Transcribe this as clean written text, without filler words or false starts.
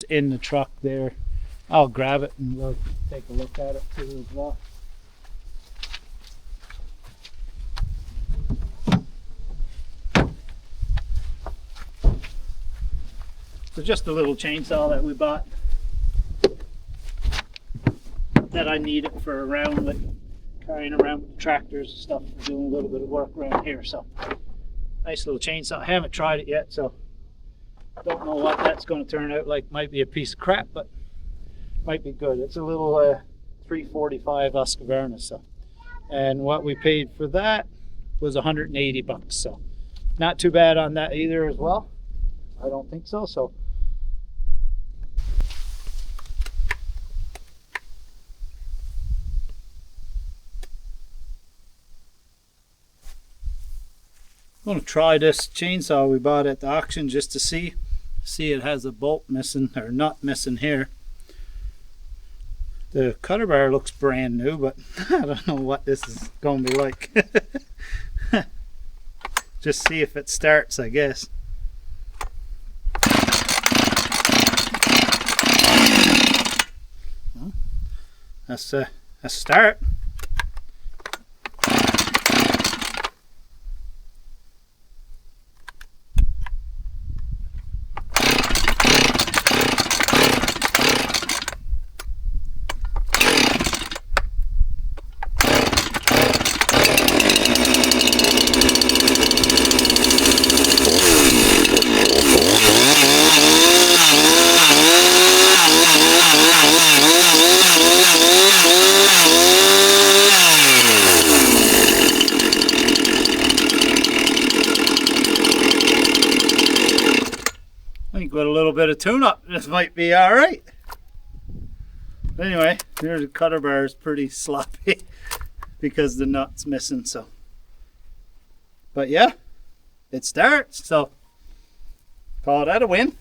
in the truck there. I'll grab it and we'll take a look at it too as well. So just a little chainsaw that we bought that I need it for around, like carrying around with tractors and stuff, for doing a little bit of work around here. So nice little chainsaw. I haven't tried it yet, so don't know what that's going to turn out like. Might be a piece of crap, but might be good. It's a little 345 Husqvarna. So, and what we paid for that was 180 bucks. So not too bad on that either as well. I don't think so. So I'm going to try this chainsaw we bought at the auction just to see it has a bolt missing or not missing here. The cutter bar looks brand new, but I don't know what this is going to be like. Just see if it starts, I guess. Well, that's a start. I think with a little bit of tune-up, this might be all right. Anyway, here's the cutter bar is pretty sloppy because the nut's missing. So, but yeah, it starts. So, call that a win.